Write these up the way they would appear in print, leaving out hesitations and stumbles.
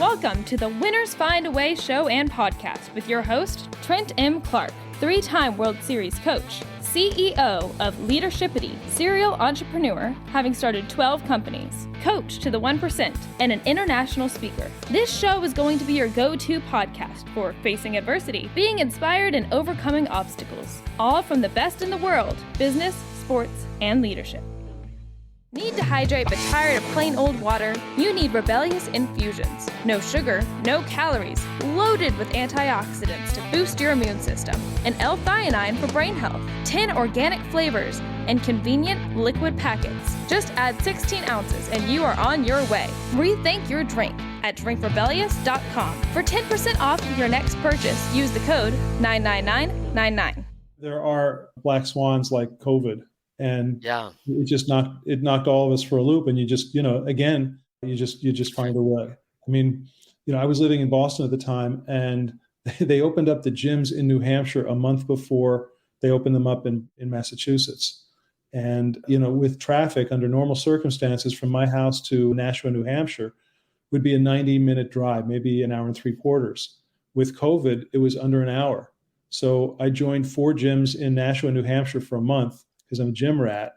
Welcome to the Winners Find a Way show and podcast with your host, Trent M Clark, three-time World Series coach, CEO of Leadershipity, serial entrepreneur, having started 12 companies, coach to the 1%, and an international speaker. This show is going to be your go-to podcast for facing adversity, being inspired, and overcoming obstacles, all from the best in the world, business, sports, and leadership. Need to hydrate but tired of plain old water? You need Rebellious Infusions. No sugar, no calories, loaded with antioxidants to boost your immune system, and L-theanine for brain health, 10 organic flavors, and convenient liquid packets. Just add 16 ounces and you are on your way. Rethink your drink at drinkrebellious.com. For 10% off your next purchase, use the code 99999. There are black swans like COVID. And it knocked all of us for a loop. And you just, again, you just find a way. I mean, I was living in Boston at the time, and they opened up the gyms in New Hampshire a month before they opened them up in Massachusetts. And, with traffic under normal circumstances from my house to Nashua, New Hampshire would be a 90-minute drive, maybe an hour and three quarters. With COVID, it was under an hour. So I joined 4 gyms in Nashua, New Hampshire for a month, because I'm a gym rat,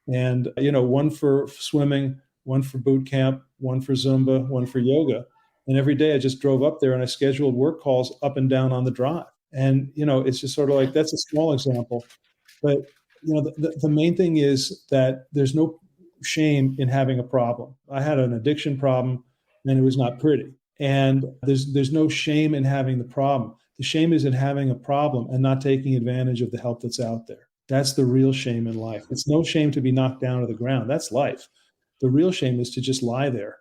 and one for swimming, one for boot camp, one for Zumba, one for yoga. And every day I just drove up there and I scheduled work calls up and down on the drive. And it's just sort of like, that's a small example, but the main thing is that there's no shame in having a problem. I had an addiction problem and it was not pretty. And there's no shame in having the problem. The shame is in having a problem and not taking advantage of the help that's out there. That's the real shame in life. It's no shame to be knocked down to the ground. That's life. The real shame is to just lie there.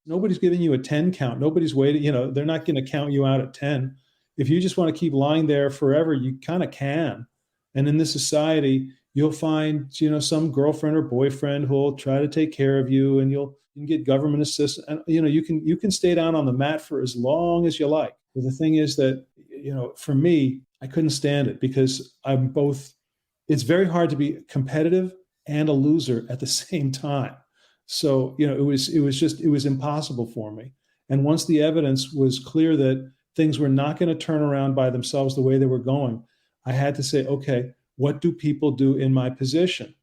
Nobody's giving you a 10 count. Nobody's waiting. They're not going to count you out at 10. If you just want to keep lying there forever, you kind of can. And in this society, you'll find, some girlfriend or boyfriend who will try to take care of you, and you can get government assistance. And, you can stay down on the mat for as long as you like. But the thing is that, for me, I couldn't stand it because I'm both. It's very hard to be competitive and a loser at the same time. So, it was impossible for me. And once the evidence was clear that things were not going to turn around by themselves the way they were going, I had to say, okay, what do people do in my position?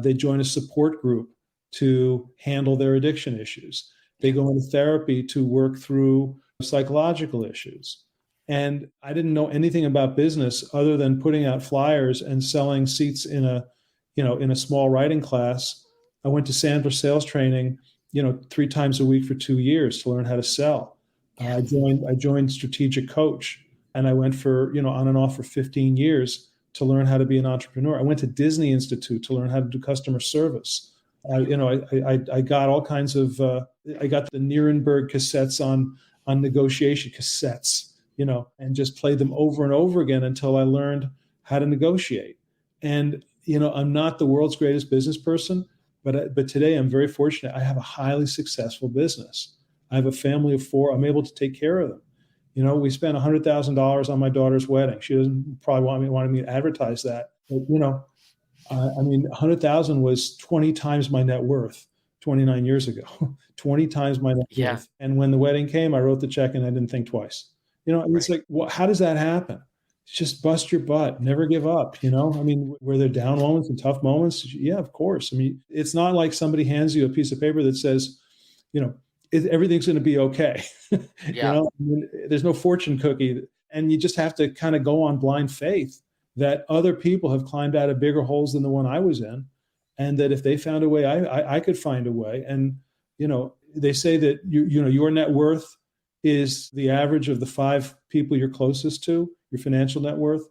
They join a support group to handle their addiction issues. They go into therapy to work through psychological issues. And I didn't know anything about business other than putting out flyers and selling seats in a small writing class. I went to Sandler sales training, 3 times a week for 2 years to learn how to sell. I joined Strategic Coach, and I went for, on and off for 15 years to learn how to be an entrepreneur. I went to Disney Institute to learn how to do customer service. I got all kinds of, I got the Nuremberg cassettes on negotiation cassettes. And just played them over and over again until I learned how to negotiate. And, I'm not the world's greatest business person, but today I'm very fortunate. I have a highly successful business. I have a family of 4. I'm able to take care of them. We spent $100,000 on my daughter's wedding. She doesn't probably want me to advertise that. But, 100,000 was 20 times my net worth 29 years ago, 20 times my net worth. And when the wedding came, I wrote the check and I didn't think twice. It's like, how does that happen? Just bust your butt, never give up. Were there down moments and tough moments? Yeah, of course. It's not like somebody hands you a piece of paper that says, everything's going to be okay. There's no fortune cookie. And you just have to kind of go on blind faith that other people have climbed out of bigger holes than the one I was in. And that if they found a way, I could find a way. And, they say that, your net worth is the average of the 5 people you're closest to, your financial net worth.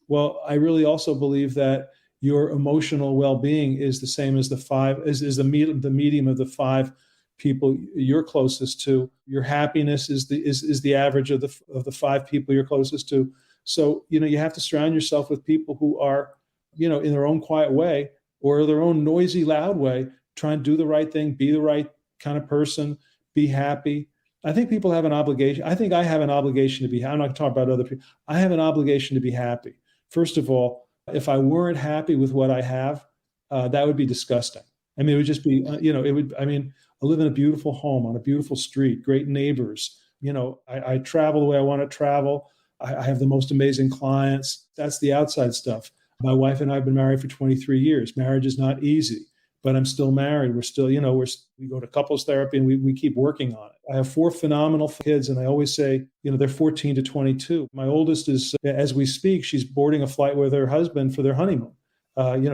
Well, I really also believe that your emotional well-being is the same as the medium of the 5 people you're closest to. Your happiness is the average of the 5 people you're closest to. So, you have to surround yourself with people who are, in their own quiet way or their own noisy, loud way, trying to do the right thing, be the right kind of person, be happy. I think people have an obligation. I think I have an obligation to be happy. I'm not going to talk about other people. I have an obligation to be happy. First of all, if I weren't happy with what I have, that would be disgusting. It would just be, I live in a beautiful home on a beautiful street, great neighbors. I travel the way I want to travel. I have the most amazing clients. That's the outside stuff. My wife and I have been married for 23 years. Marriage is not easy, but I'm still married. We're still, we go to couples therapy and we keep working on it. I have 4 phenomenal kids, and I always say, they're 14 to 22. My oldest is, as we speak, she's boarding a flight with her husband for their honeymoon.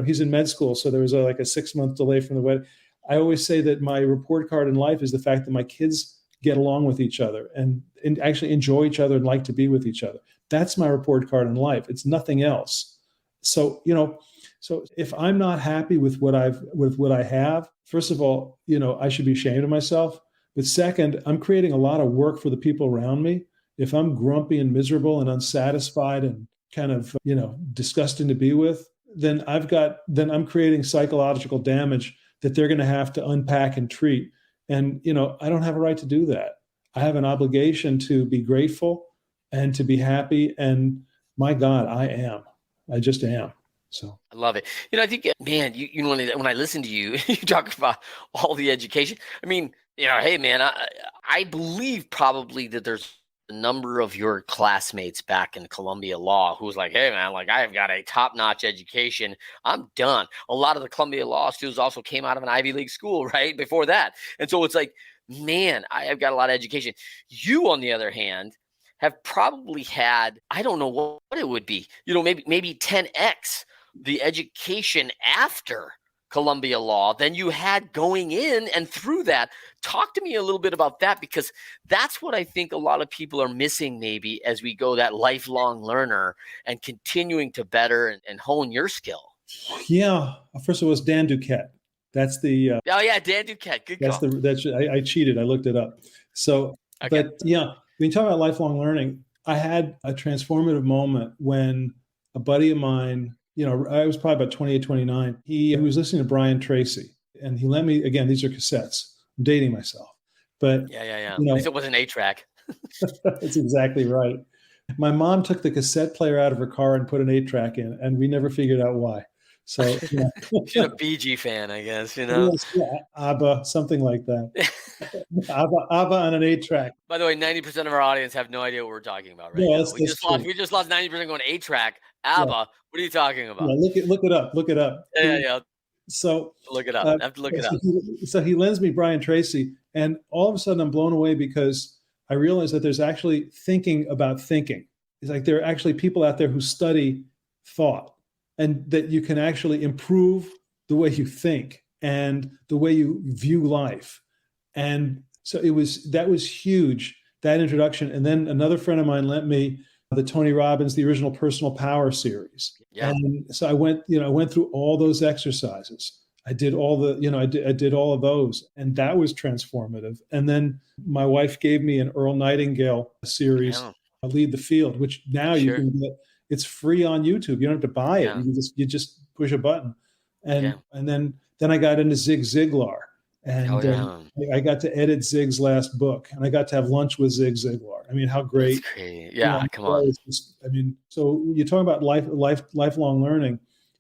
He's in med school, so there was like a 6-month delay from the wedding. I always say that my report card in life is the fact that my kids get along with each other and actually enjoy each other and like to be with each other. That's my report card in life. It's nothing else. So, so if I'm not happy with what I have, first of all, I should be ashamed of myself. But second, I'm creating a lot of work for the people around me. If I'm grumpy and miserable and unsatisfied and kind of, disgusting to be with, then I'm creating psychological damage that they're going to have to unpack and treat. And, I don't have a right to do that. I have an obligation to be grateful and to be happy. And my God, I just am. So I love it. I think, man, when I listen to you, you talk about all the education. I mean, hey, man, I believe probably that there's a number of your classmates back in Columbia Law who was like, hey, man, like I've got a top-notch education. I'm done. A lot of the Columbia Law students also came out of an Ivy League school, right, before that. And so it's like, man, I've got a lot of education. You, on the other hand, have probably had, I don't know what it would be, maybe 10x the education after Columbia Law than you had going in and through that. Talk to me a little bit about that, because that's what I think a lot of people are missing maybe as we go that lifelong learner and continuing to better and hone your skill. Yeah. First of all, it's Dan Duquette. That's the oh yeah, Dan Duquette. Good call. I cheated. I looked it up. So, okay. But yeah, when you talk about lifelong learning, I had a transformative moment when a buddy of mine, I was probably about 28, 29. He was listening to Brian Tracy, and he lent me, again, these are cassettes. I'm dating myself. But yeah. At least it wasn't 8-track. That's exactly right. My mom took the cassette player out of her car and put an 8-track in, and we never figured out why. So she's a Bee Gee fan, I guess, Yeah, ABBA, something like that. ABBA on an 8-track. By the way, 90% of our audience have no idea what we're talking about right now. We just lost 90% going 8-track. ABBA. Yeah. What are you talking about? Yeah, look it up. Yeah. So look it up. I have to look it up. So he lends me Brian Tracy, and all of a sudden I'm blown away because I realize that there's actually thinking about thinking. It's like there are actually people out there who study thought, and that you can actually improve the way you think and the way you view life. And so that was huge, that introduction. And then another friend of mine lent me the Tony Robbins, the original Personal Power series. Yeah. And so I went through all those exercises. I did all I did all of those, and that was transformative. And then my wife gave me an Earl Nightingale series, Lead the Field, which now you can get. It's free on YouTube. You don't have to buy it. You just push a button. And then I got into Zig Ziglar, and I got to edit Zig's last book, and I got to have lunch with Zig Ziglar. I mean, how great! That's great. Yeah, come on. So you talk about lifelong learning.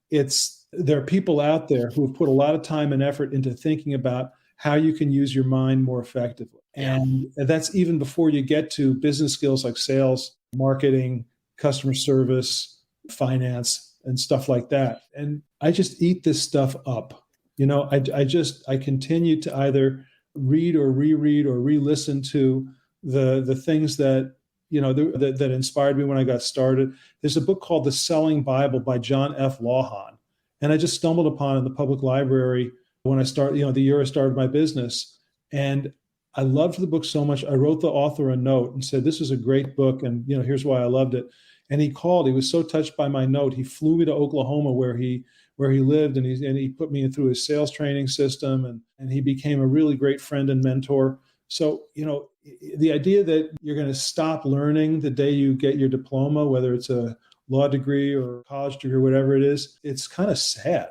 There are people out there who have put a lot of time and effort into thinking about how you can use your mind more effectively, and that's even before you get to business skills like sales, marketing, customer service, finance, and stuff like that. And I just eat this stuff up. I continue to either read or reread or re-listen to the things that, that inspired me when I got started. There's a book called The Selling Bible by John F. Lawhon. And I just stumbled upon it in the public library when I started, the year I started my business. And I loved the book so much. I wrote the author a note and said, this is a great book. And, here's why I loved it. And he called. He was so touched by my note. He flew me to Oklahoma where he lived, and he put me through his sales training system, and he became a really great friend and mentor. So, the idea that you're going to stop learning the day you get your diploma, whether it's a law degree or a college degree or whatever it is, it's kind of sad.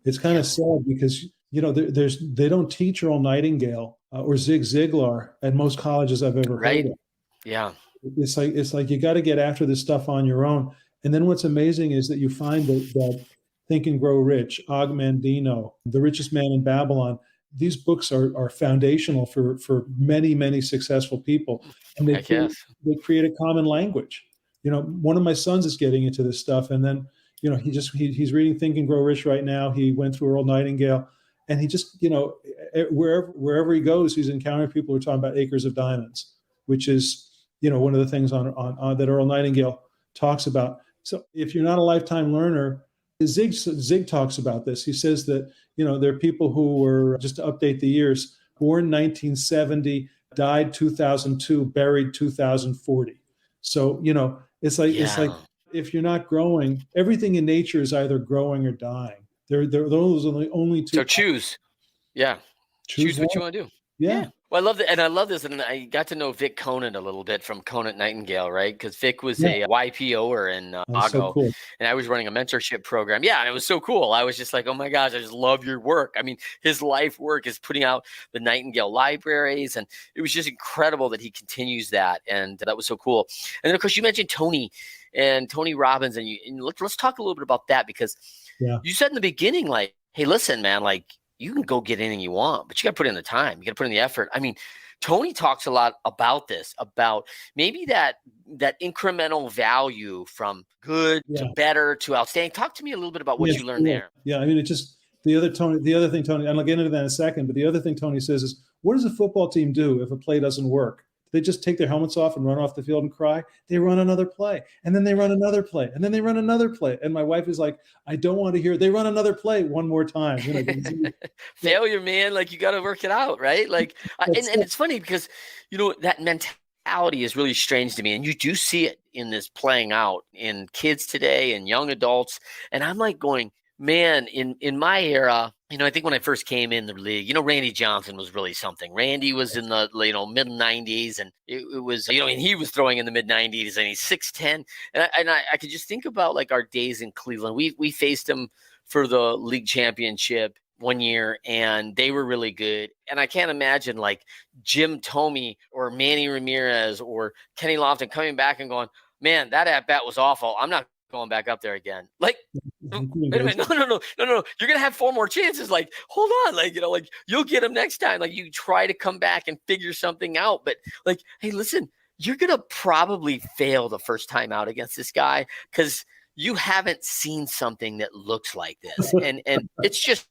It's kind of sad because, they don't teach Earl Nightingale or Zig Ziglar at most colleges I've ever heard of. Yeah. It's like you got to get after this stuff on your own. And then what's amazing is that you find that Think and Grow Rich, Og Mandino, The Richest Man in Babylon, these books are foundational for many, many successful people. And they create a common language. One of my sons is getting into this stuff. And then, he's reading Think and Grow Rich right now. He went through Earl Nightingale, and he just, wherever he goes, he's encountering people who are talking about acres of diamonds, which is, one of the things on that Earl Nightingale talks about. So if you're not a lifetime learner, Zig talks about this. He says that, there are people who were, just to update the years, born 1970, died 2002, buried 2040. So, it's like if you're not growing, everything in nature is either growing or dying. Those are the only two. So choose. Yeah. Choose what you want to do. Yeah. Well, I love that. And I love this. And I got to know Vic Conant a little bit from Conant Nightingale, right? Because Vic was a YPOer in Ago. So cool. And I was running a mentorship program. Yeah. And it was so cool. I was just like, oh my gosh, I just love your work. I mean, his life work is putting out the Nightingale libraries. And it was just incredible that he continues that. And that was so cool. And then, of course, you mentioned Tony Robbins. And let's talk a little bit about that, because you said in the beginning, like, hey, listen, man, like, you can go get anything you want, but you got to put in the time. You got to put in the effort. I mean, Tony talks a lot about this, about maybe that incremental value from good to better to outstanding. Talk to me a little bit about what you learned there. Yeah. I mean, it just, the other thing, Tony, and I'll get into that in a second, but the other thing Tony says is, what does a football team do if a play doesn't work? They just take their helmets off and run off the field and cry. They run another play, and then they run another play, and then they run another play. And my wife is like, I don't want to hear, they run another play one more time. Failure, man. Like, you got to work it out, right? Like, and it's funny because, that mentality is really strange to me. And you do see it in this playing out in kids today and young adults. And I'm like going, man, in my era, I think when I first came in the league, Randy Johnson was really something. Randy was in the, mid 90s, and it was, and he was throwing in the mid 90s, and he's 6'10". And I could just think about like our days in Cleveland. We faced him for the league championship one year, and they were really good. And I can't imagine like Jim Thome or Manny Ramirez or Kenny Lofton coming back and going, man, that at bat was awful. I'm not going back up there again. Like, wait a minute, no. You're gonna have 4 more chances. Like, hold on, like, like you'll get them next time. Like, you try to come back and figure something out. But like, hey, listen, you're gonna probably fail the first time out against this guy because you haven't seen something that looks like this, and it's just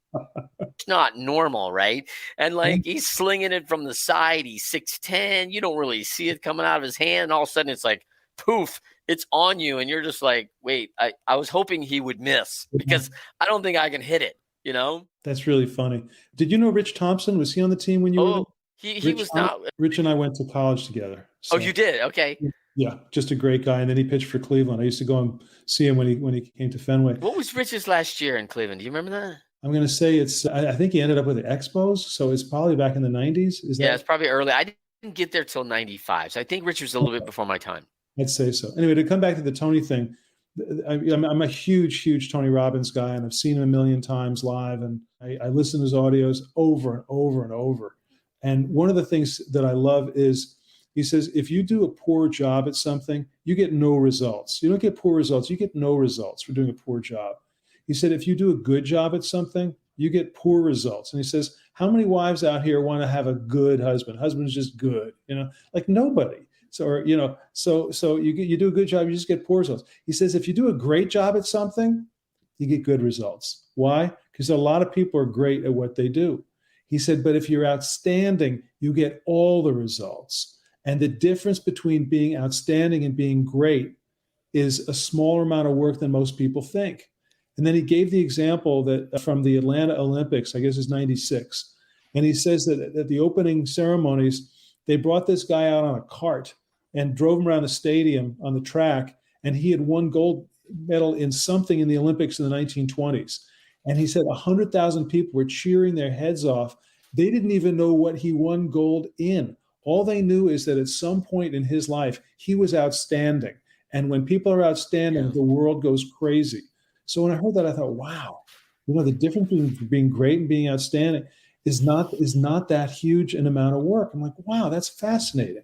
not normal, right? And like, he's slinging it from the side. He's 6'10". You don't really see it coming out of his hand. And all of a sudden, it's like, poof, it's on you. And you're just like, wait, I was hoping he would miss because I don't think I can hit it, That's really funny. Did you know Rich Thompson? Was he on the team when you were there? He was not. Rich and I went to college together. So, you did? Okay. Yeah, just a great guy. And then he pitched for Cleveland. I used to go and see him when he came to Fenway. What was Rich's last year in Cleveland? Do you remember that? I'm going to say I think he ended up with the Expos. So it's probably back in the 90s. It's probably early. I didn't get there till 95. So I think Rich was a little bit before my time. I'd say so. Anyway, to come back to the Tony thing, I'm a huge Tony Robbins guy, and I've seen him a million times live, and I listen to his audios over and over and over. And one of the things that I love is he says, if you do a poor job at something, you get no results. You don't get poor results. You get no results for doing a poor job. He said, if you do a good job at something, you get poor results. And he says, how many wives out here want to have a good husband? Husband's just good, like nobody. So, so you do a good job, you just get poor results. He says, if you do a great job at something, you get good results. Why? Because a lot of people are great at what they do. He said, but if you're outstanding, you get all the results. And the difference between being outstanding and being great is a smaller amount of work than most people think. And then he gave the example that from the Atlanta Olympics, I guess it's 96. And he says that at the opening ceremonies, they brought this guy out on a cart and drove him around the stadium on the track. And he had won gold medal in something in the Olympics in the 1920s. And he said 100,000 people were cheering their heads off. They didn't even know what he won gold in. All they knew is that at some point in his life, he was outstanding. And when people are outstanding, the world goes crazy. So when I heard that, I thought, wow, the difference between being great and being outstanding is not that huge an amount of work. I'm like, wow, that's fascinating.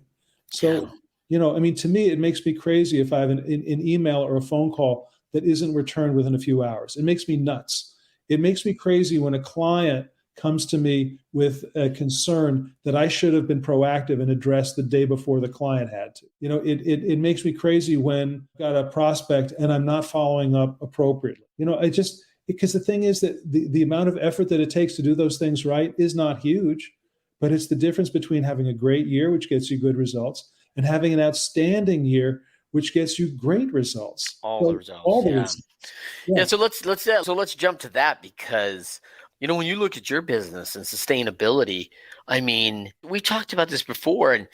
So, to me, it makes me crazy if I have an email or a phone call that isn't returned within a few hours. It makes me nuts. It makes me crazy when a client comes to me with a concern that I should have been proactive and addressed the day before the client had to. It makes me crazy when I've got a prospect and I'm not following up appropriately. Because the thing is that the amount of effort that it takes to do those things right is not huge, but it's the difference between having a great year, which gets you good results, and having an outstanding year, which gets you great results. All the results. Yeah. So let's jump to that, because when you look at your business and sustainability, I mean, we talked about this before, and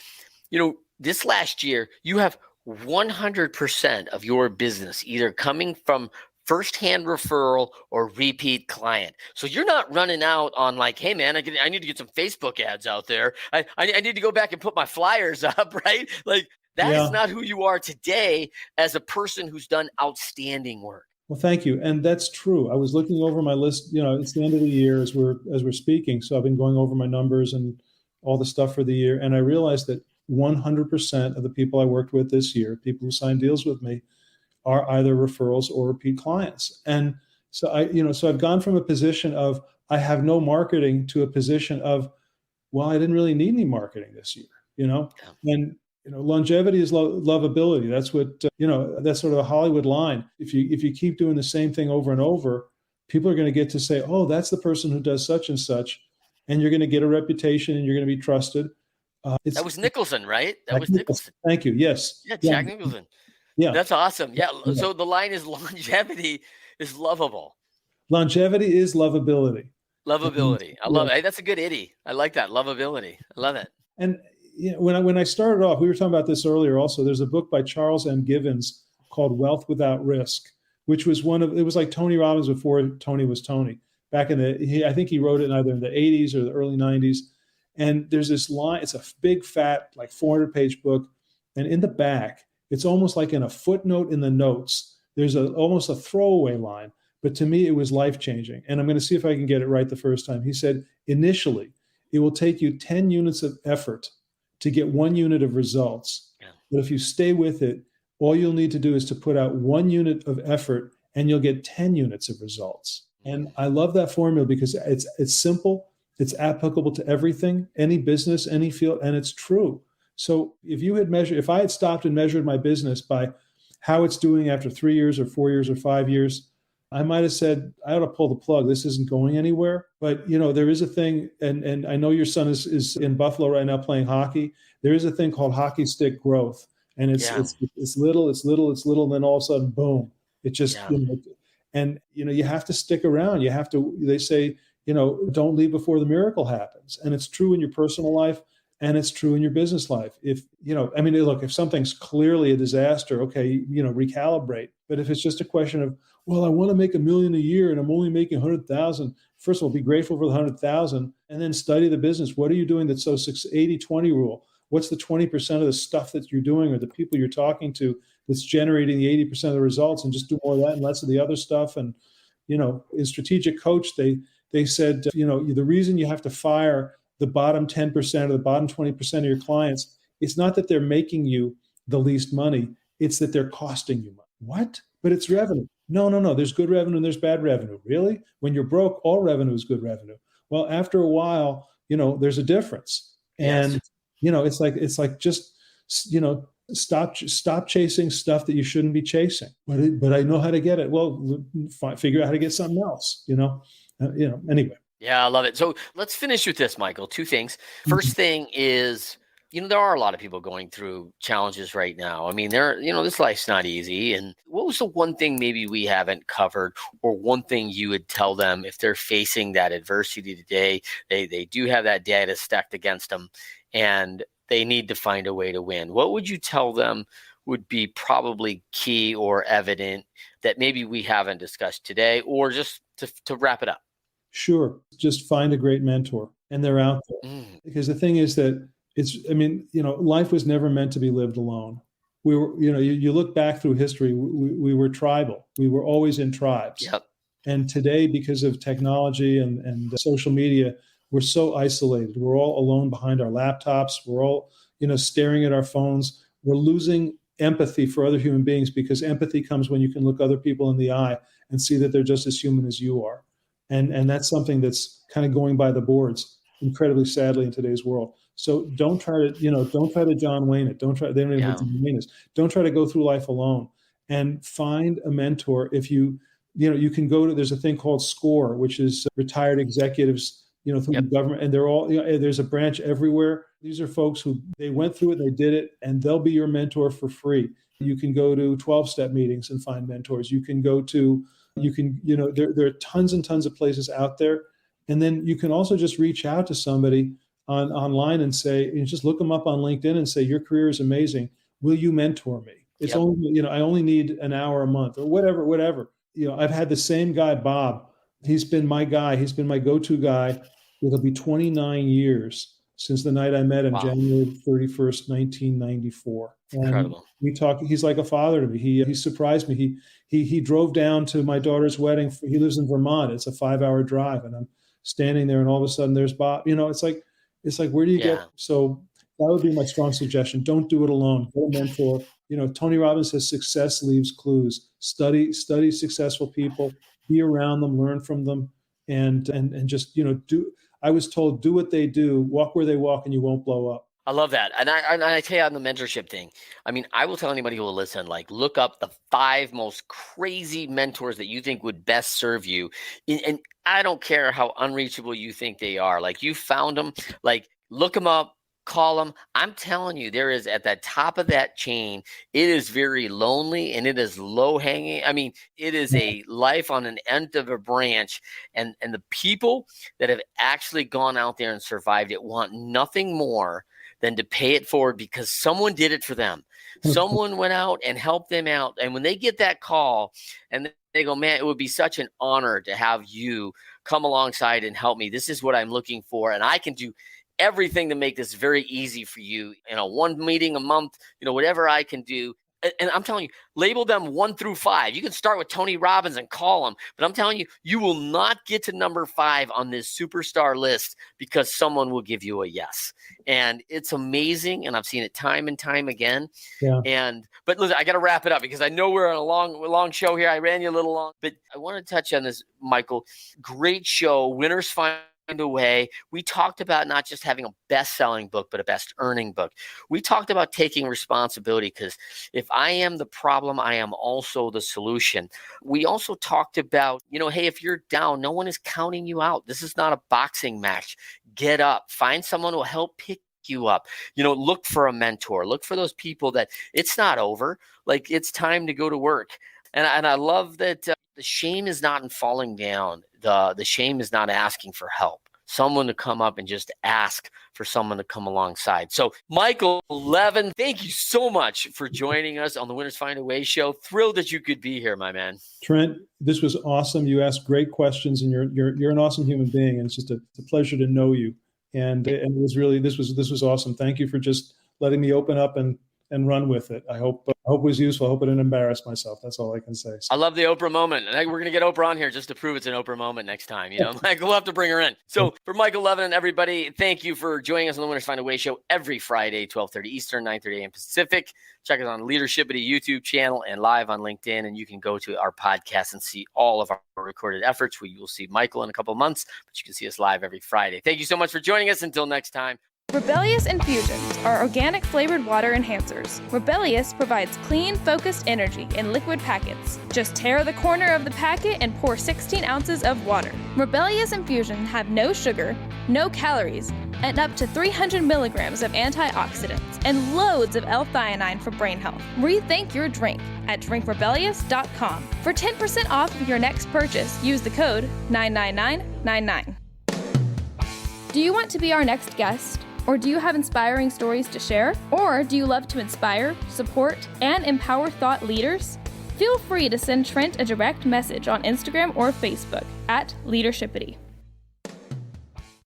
this last year you have 100% of your business either coming from firsthand referral or repeat client. So you're not running out on like, hey man, I need to get some Facebook ads out there. I need to go back and put my flyers up, right? Like that is not who you are today as a person who's done outstanding work. Well, thank you. And that's true. I was looking over my list, it's the end of the year as we're speaking. So I've been going over my numbers and all the stuff for the year. And I realized that 100% of the people I worked with this year, people who signed deals with me, are either referrals or repeat clients. And so I've gone from a position of I have no marketing to a position of, well, I didn't really need any marketing this year, and longevity is lovability. That's what, that's sort of a Hollywood line. If you keep doing the same thing over and over, people are going to get to say, oh, that's the person who does such and such. And you're going to get a reputation and you're going to be trusted. That was Nicholson, right? That was Nicholson. Thank you. Yes. Yeah, Jack Nicholson. Yeah. That's awesome. Yeah. So the line is longevity is lovable. Longevity is lovability. Lovability. I love it. Hey, that's a good itty. I like that. Lovability. I love it. And when I started off, we were talking about this earlier also, there's a book by Charles M. Givens called Wealth Without Risk, which was it was like Tony Robbins before Tony was Tony. Back I think he wrote it either in the 80s or the early 90s. And there's this line, it's a big fat, like 400-page book. And in the back, it's almost like in a footnote in the notes, there's almost a throwaway line. But to me, it was life-changing. And I'm going to see if I can get it right the first time. He said, initially, it will take you 10 units of effort to get 1 unit of results. Yeah. But if you stay with it, all you'll need to do is to put out 1 unit of effort and you'll get 10 units of results. And I love that formula because it's simple, it's applicable to everything, any business, any field, and it's true. So if I had stopped and measured my business by how it's doing after 3 years or 4 years or 5 years, I might have said, I ought to pull the plug. This isn't going anywhere. But, there is a thing, and I know your son is in Buffalo right now playing hockey. There is a thing called hockey stick growth. And it's little, and then all of a sudden, boom. It just, and you have to stick around. They say, don't leave before the miracle happens. And it's true in your personal life. And it's true in your business life. If something's clearly a disaster, okay, recalibrate. But if it's just a question of, well, I want to make $1 million a year and I'm only making 100,000. First of all, be grateful for the 100,000 and then study the business. What are you doing that's so 80-20 rule? What's the 20% of the stuff that you're doing or the people you're talking to that's generating the 80% of the results, and just do more of that and less of the other stuff? And, in Strategic Coach, they said, the reason you have to fire the bottom 10% or the bottom 20% of your clients, it's not that they're making you the least money. It's that they're costing you money. What? But it's revenue. No. There's good revenue and there's bad revenue. Really? When you're broke, all revenue is good revenue. Well, after a while, there's a difference. And, it's like just, stop chasing stuff that you shouldn't be chasing. But I know how to get it. Well, figure out how to get something else, anyway. Yeah, I love it. So let's finish with this, Michael. 2 things. First thing is, there are a lot of people going through challenges right now. I mean, this life's not easy. And what was the one thing maybe we haven't covered, or one thing you would tell them if they're facing that adversity today? They do have that data stacked against them and they need to find a way to win. What would you tell them would be probably key or evident that maybe we haven't discussed today, or just to wrap it up? Sure. Just find a great mentor, and they're out there. Because the thing is that life was never meant to be lived alone. We were, you look back through history, we were tribal. We were always in tribes. Yep. And today, because of technology and social media, we're so isolated. We're all alone behind our laptops. We're all, staring at our phones. We're losing empathy for other human beings, because empathy comes when you can look other people in the eye and see that they're just as human as you are. And that's something that's kind of going by the boards incredibly sadly in today's world. So don't try to John Wayne it. They don't even know what John Wayne is. Don't try to go through life alone, and find a mentor. If you can go to, there's a thing called SCORE, which is retired executives, through the government, and they're all, there's a branch everywhere. These are folks who, they went through it, they did it, and they'll be your mentor for free. You can go to 12-step meetings and find mentors. There are tons and tons of places out there. And then you can also just reach out to somebody online and say, just look them up on LinkedIn and say, your career is amazing. Will you mentor me? It's only, I only need an hour a month or whatever. I've had the same guy, Bob. He's been my guy. He's been my go-to guy. It'll be 29 years since the night I met him, January 31st, 1994. And incredible. We talk. He's like a father to me. He surprised me. He drove down to my daughter's wedding. He lives in Vermont. It's a 5-hour drive, and I'm standing there, and all of a sudden there's Bob. It's like where do you get? So that would be my strong suggestion. Don't do it alone. Get a mentor. Tony Robbins says success leaves clues. Study successful people. Be around them. Learn from them, and just do. I was told, do what they do, walk where they walk, and you won't blow up. I love that. And I tell you on the mentorship thing, I will tell anybody who will listen, look up the 5 most crazy mentors that you think would best serve you. And I don't care how unreachable you think they are. You found them, look them up, call them. I'm telling you, there is at the top of that chain, it is very lonely and it is low hanging. It is a life on an end of a branch, and the people that have actually gone out there and survived it want nothing more than to pay it forward because someone did it for them. Someone went out and helped them out. And when they get that call and they go, man, it would be such an honor to have you come alongside and help me. This is what I'm looking for. And I can do everything to make this very easy for you. 1 meeting a month, whatever I can do. And I'm telling you, label them 1 through 5. You can start with Tony Robbins and call him. But I'm telling you, you will not get to number 5 on this superstar list because someone will give you a yes. And it's amazing. And I've seen it time and time again. Yeah. But listen, I got to wrap it up because I know we're on a long show here. I ran you a little long. But I want to touch on this, Michael. Great show. Winners find a way. We talked about not just having a best-selling book, but a best-earning book. We talked about taking responsibility because if I am the problem, I am also the solution. We also talked about, hey, if you're down, no one is counting you out. This is not a boxing match. Get up. Find someone who will help pick you up. Look for a mentor. Look for those people that it's not over. It's time to go to work. And I love that the shame is not in falling down. The shame is not asking for help. Someone to come up and just ask for someone to come alongside. So, Michael Levin, thank you so much for joining us on the Winners Find a Way show. Thrilled that you could be here, my man. Trent, this was awesome. You asked great questions, and you're an awesome human being, and it's just a pleasure to know you. And it was really this was awesome. Thank you for just letting me open up and run with it. I hope it was useful. I hope I didn't embarrass myself. That's all I can say. I love the Oprah moment. And we're going to get Oprah on here just to prove it's an Oprah moment next time. We'll have to bring her in. So for Michael Levin and everybody, thank you for joining us on the Winners Find a Way show every Friday, 12:30 Eastern, 9:30 a.m. Pacific. Check us on Leadershipity YouTube channel and live on LinkedIn. And you can go to our podcast and see all of our recorded efforts. You will see Michael in a couple of months, but you can see us live every Friday. Thank you so much for joining us. Until next time. Rebellious Infusions are organic flavored water enhancers. Rebellious provides clean, focused energy in liquid packets. Just tear the corner of the packet and pour 16 ounces of water. Rebellious Infusions have no sugar, no calories, and up to 300 milligrams of antioxidants and loads of L-theanine for brain health. Rethink your drink at drinkrebellious.com. For 10% off your next purchase, use the code 99999. Do you want to be our next guest? Or do you have inspiring stories to share? Or do you love to inspire, support, and empower thought leaders? Feel free to send Trent a direct message on Instagram or Facebook at Leadershipity.